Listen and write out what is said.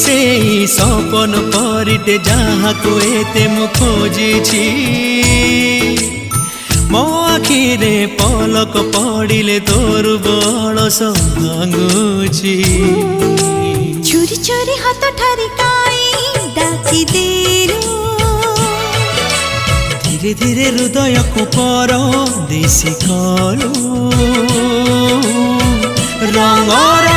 से सपन परिटे जहाँ को एते मु खोजी मो आखिरे पलक पड़िले तोर बड़स भांगुची चोरी चोरी हाथ ठारी काई डाकी देलु धीरे धीरे हृदय को पर देसी कलु रंगर